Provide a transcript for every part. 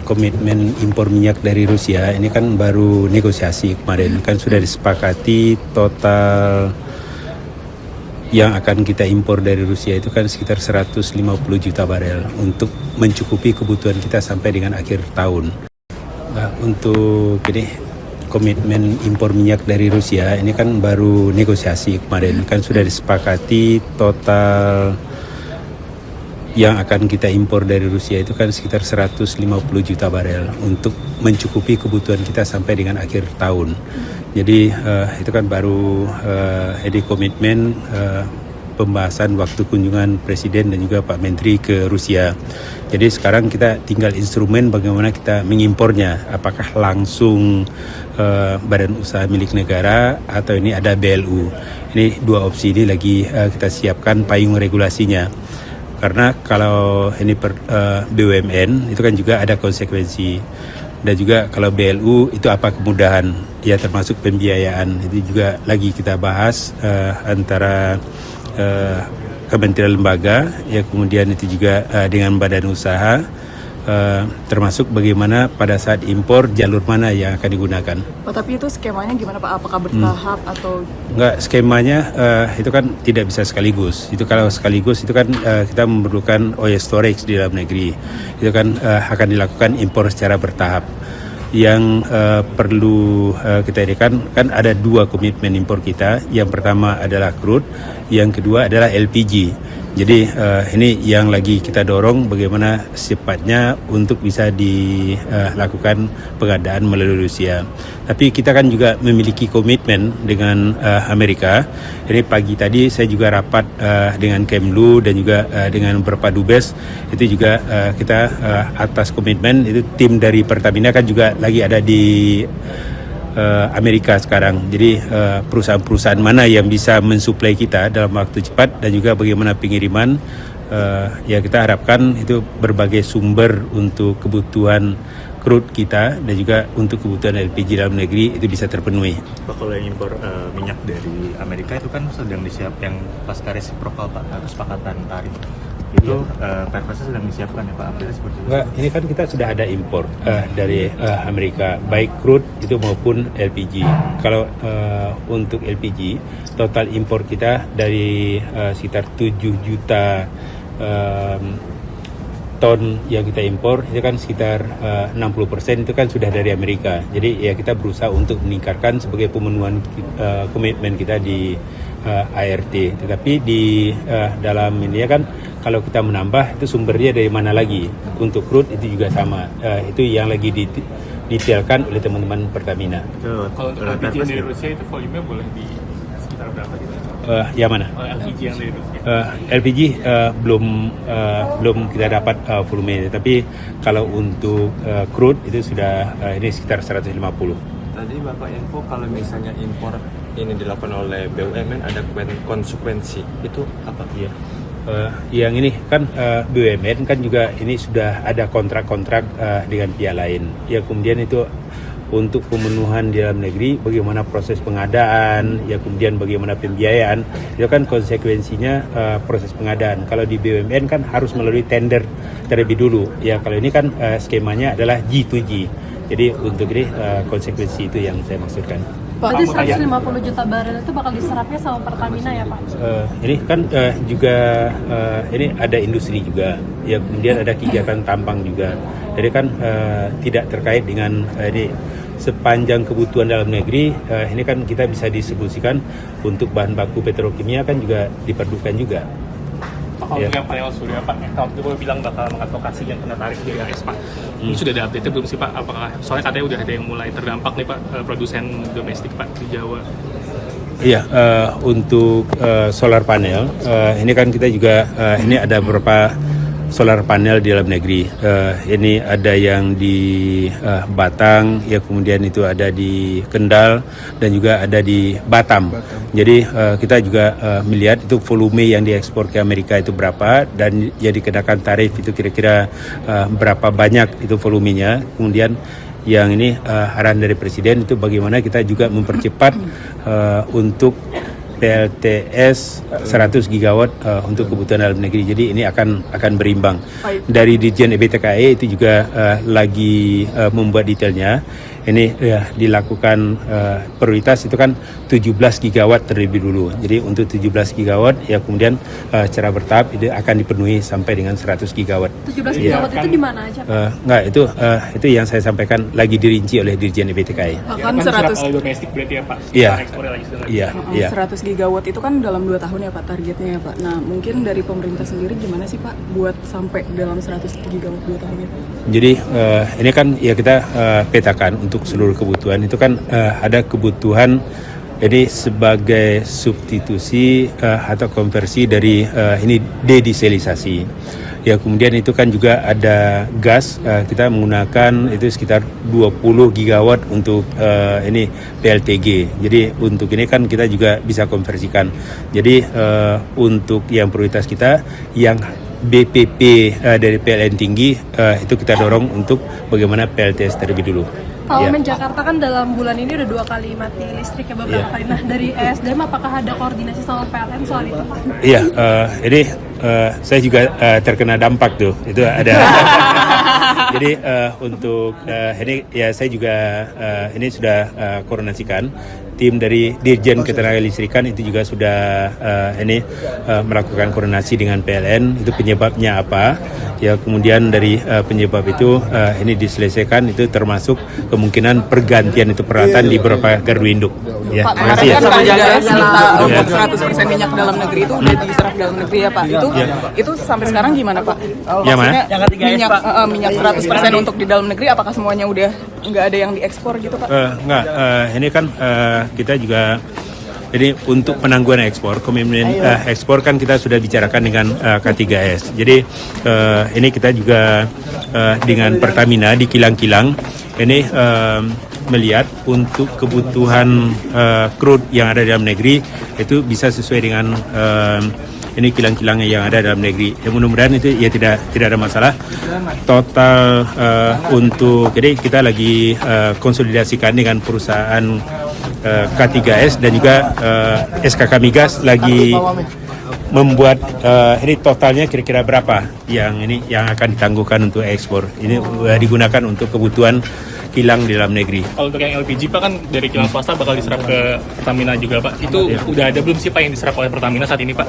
komitmen impor minyak dari Rusia ini kan baru negosiasi kemarin, kan sudah disepakati total yang akan kita impor dari Rusia itu kan sekitar 150 juta barel untuk mencukupi kebutuhan kita sampai dengan akhir tahun. Nah, untuk ini komitmen impor minyak dari Rusia ini kan baru negosiasi kemarin, kan sudah disepakati total yang akan kita impor dari Rusia itu kan sekitar 150 juta barel untuk mencukupi kebutuhan kita sampai dengan akhir tahun. Jadi itu kan baru jadi komitmen pembahasan waktu kunjungan Presiden dan juga Pak Menteri ke Rusia. Jadi sekarang kita tinggal instrumen bagaimana kita mengimpornya. Apakah langsung badan usaha milik negara atau ini ada BLU. Ini dua opsi ini lagi kita siapkan payung regulasinya. Karena kalau ini BUMN itu kan juga ada konsekuensi. Dan juga kalau BLU itu apa kemudahan, ya termasuk pembiayaan. Itu juga lagi kita bahas antara kementerian lembaga, ya kemudian itu juga dengan badan usaha, termasuk bagaimana pada saat impor jalur mana yang akan digunakan. Oh, tapi itu skemanya gimana Pak? Apakah bertahap atau? Enggak, skemanya itu kan tidak bisa sekaligus. Itu kalau sekaligus itu kan kita memerlukan oil storage di dalam negeri. Itu kan akan dilakukan impor secara bertahap. Yang perlu kita inikan kan ada dua komitmen impor kita. Yang pertama adalah crude, yang kedua adalah LPG. Jadi ini yang lagi kita dorong bagaimana secepatnya untuk bisa dilakukan pengadaan melalui Rusia. Tapi kita kan juga memiliki komitmen dengan Amerika. Ini pagi tadi saya juga rapat dengan Kemlu dan juga dengan beberapa dubes. Itu juga kita atas komitmen itu tim dari Pertamina kan juga lagi ada di Amerika sekarang. Jadi perusahaan-perusahaan mana yang bisa mensuplai kita dalam waktu cepat dan juga bagaimana pengiriman, ya kita harapkan itu berbagai sumber untuk kebutuhan crude kita dan juga untuk kebutuhan LPG dalam negeri itu bisa terpenuhi. Pak, kalau yang impor minyak dari Amerika itu kan sedang disiapkan yang pasca resiprokal Pak, kesepakatan tarif. Itu perpesnya sedang disiapkan ya Pak, update seperti itu? Enggak, ini kan kita sudah ada impor dari Amerika, baik crude itu maupun LPG. Kalau untuk LPG, total impor kita dari sekitar 7 juta ton yang kita impor, itu kan sekitar 60% itu kan sudah dari Amerika. Jadi ya kita berusaha untuk meningkatkan sebagai pemenuhan komitmen kita di ART. Tetapi di dalam ini ya kan, kalau kita menambah itu sumbernya dari mana lagi. Untuk crude itu juga sama. Itu yang lagi detailkan oleh teman-teman Pertamina. Kalau untuk LPG dari Rusia itu volumenya boleh di sekitar berapa gitu? Yang mana? LPG yang dari Rusia. LPG belum kita dapat volumenya. Tapi kalau untuk crude itu sudah ini sekitar 150. Tadi Bapak info kalau misalnya impor ini dilakukan oleh BUMN ada konsekuensi. Itu apa? Iya. Yang ini kan BUMN kan juga ini sudah ada kontrak-kontrak dengan pihak lain. Ya kemudian itu untuk pemenuhan di dalam negeri, bagaimana proses pengadaan, ya kemudian bagaimana pembiayaan, itu kan konsekuensinya proses pengadaan. Kalau di BUMN kan harus melalui tender terlebih dulu. Ya kalau ini kan skemanya adalah G2G. Jadi untuk ini konsekuensi itu yang saya maksudkan. Berarti 150 juta barel itu bakal diserapnya sama Pertamina ya Pak? Ini kan juga ini ada industri juga, ya kemudian ada kegiatan tambang juga. Jadi kan tidak terkait dengan ini sepanjang kebutuhan dalam negeri. Ini kan kita bisa distribusikan untuk bahan baku petrokimia kan juga diperlukan juga. Kalau yang panel surya Pak, waktu itu bilang bakal mengadvokasi yang kena tarik dari AS Pak. Ini sudah ada update belum sih Pak? Apakah soalnya katanya udah ada yang mulai terdampak nih Pak, produsen domestik Pak di Jawa? Iya, untuk solar panel ini kan kita juga ini ada beberapa solar panel di dalam negeri. Ini ada yang di Batang, ya kemudian itu ada di Kendal dan juga ada di Batam. Jadi kita juga melihat itu volume yang diekspor ke Amerika itu berapa dan yang dikenakan tarif itu kira-kira berapa banyak itu volumenya. Kemudian yang ini arahan dari Presiden itu bagaimana kita juga mempercepat untuk PLTS 100 gigawatt untuk kebutuhan dalam negeri. Jadi ini akan berimbang. Baik. Dari Dirjen EBTKE itu juga lagi membuat detailnya. Ini dilakukan prioritas itu kan 17 gigawatt terlebih dulu. Jadi untuk 17 gigawatt ya kemudian secara bertahap itu akan dipenuhi sampai dengan 100 gigawatt. 17 gigawatt itu di mana aja? Enggak, itu yang saya sampaikan lagi dirinci oleh Dirjen EBTKE. Bahkan diserap 100 oleh domestik berarti ya Pak? Iya. Ekspornya lagi sedang. Iya. 100 gigawatt itu kan dalam 2 tahun ya Pak targetnya ya Pak. Nah mungkin dari pemerintah sendiri gimana sih Pak buat sampai dalam 100 gigawatt 2 tahun itu? Jadi ini kan ya kita petakan untuk seluruh kebutuhan itu kan ada kebutuhan jadi sebagai substitusi atau konversi dari ini dedieselisasi. Ya kemudian itu kan juga ada gas kita menggunakan itu sekitar 20 gigawatt untuk ini PLTG. Jadi untuk ini kan kita juga bisa konversikan. Jadi untuk yang prioritas kita yang BPP dari PLN tinggi itu kita dorong untuk bagaimana PLTS terlebih dulu. Pak Ya. Wamen, Jakarta kan dalam bulan ini udah 2 kali mati listrik ya beberapa kali. Nah dari ESDM apakah ada koordinasi sama PLN soal itu Pak? Iya, ini saya juga terkena dampak tuh. Itu ada. Jadi untuk ini ya saya juga ini sudah koordinasikan tim dari Dirjen Ketenagalistrikan itu juga sudah ini melakukan koordinasi dengan PLN itu penyebabnya apa ya kemudian dari penyebab itu ini diselesaikan itu termasuk kemungkinan pergantian itu peralatan di beberapa gardu induk ya. Pak, Terima kasih kemarin kan ya. ada cerita untuk 100% minyak dalam negeri itu udah diserap dalam negeri ya Pak. Itu sampai sekarang gimana Pak? Yang mana? Maksudnya minyak 100% untuk di dalam negeri apakah semuanya udah nggak ada yang diekspor gitu Pak? Enggak, ini kan kita juga jadi untuk penangguhan ekspor, komitmen ekspor kan kita sudah bicarakan dengan K3S. Jadi ini kita juga dengan Pertamina di kilang-kilang ini melihat untuk kebutuhan crude yang ada dalam negeri itu bisa sesuai dengan ini kilang-kilang yang ada dalam negeri. Ya, mudah-mudahan itu ya tidak ada masalah. Total untuk jadi kita lagi konsolidasikan dengan perusahaan K3S dan juga SKK Migas lagi membuat ini totalnya kira-kira berapa yang akan ditangguhkan untuk ekspor. Ini digunakan untuk kebutuhan kilang di dalam negeri. Kalau untuk yang LPG Pak kan dari kilang swasta bakal diserap ke Pertamina juga Pak. Itu udah ada belum sih Pak yang diserap oleh Pertamina saat ini Pak?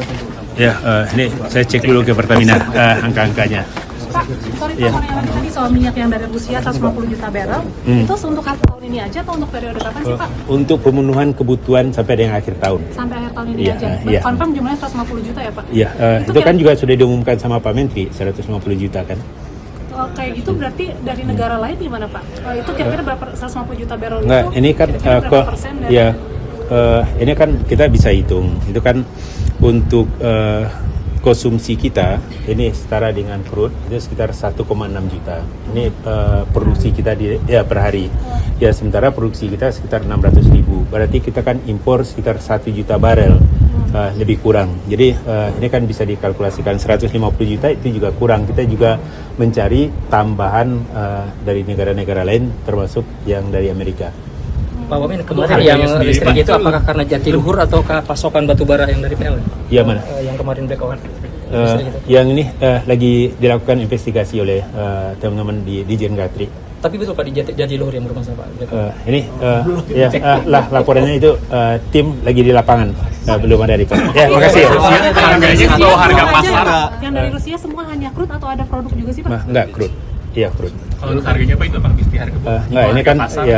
Ya, ini saya cek dulu ke Pertamina angka-angkanya. Pak, sorry Pak, yang tadi soal minyak yang dari Rusia 150 juta barrel, itu untuk tahun ini aja atau untuk periode kapan sih Pak? Untuk pemenuhan kebutuhan sampai dengan akhir tahun. Sampai akhir tahun ini Iya, aja. iya. Confirm jumlahnya 150 juta ya Pak? Iya, itu kan juga sudah diumumkan sama Pak Menteri 150 juta kan. Kalau kayak gitu berarti dari negara lain gimana Pak? Itu kira-kira berapa 150 juta barrel Enggak, itu? ini kan kira-kira berapa persen dari ya ini kan kita bisa hitung. Itu kan untuk konsumsi kita ini setara dengan crude itu sekitar 1,6 juta. Ini produksi kita per hari. Ya sementara produksi kita sekitar 600.000. Berarti kita kan impor sekitar 1 juta barel. Lebih kurang. Jadi ini kan bisa dikalkulasikan 150 juta itu juga kurang. Kita juga mencari tambahan dari negara-negara lain termasuk yang dari Amerika. Pak Wamen, kemarin yang listrik itu apakah karena jatiluhur atau pasokan batu bara yang dari PLN? Iya mana? Yang kemarin blackout. Yang ini lagi dilakukan investigasi oleh teman-teman di Dirjen Gatri. Tapi betul Pak di jatiluhur yang bermasalah Pak. Ini laporannya itu tim lagi di lapangan belum ada report. Ya, makasih ya. Harganya atau harga pasar? Yang dari Rusia semua hanya crude atau ada produk juga sih Pak? Enggak crude. Iya crude. Kalau untuk harganya Pak itu Pak di harga Enggak, ini kan pasar? ya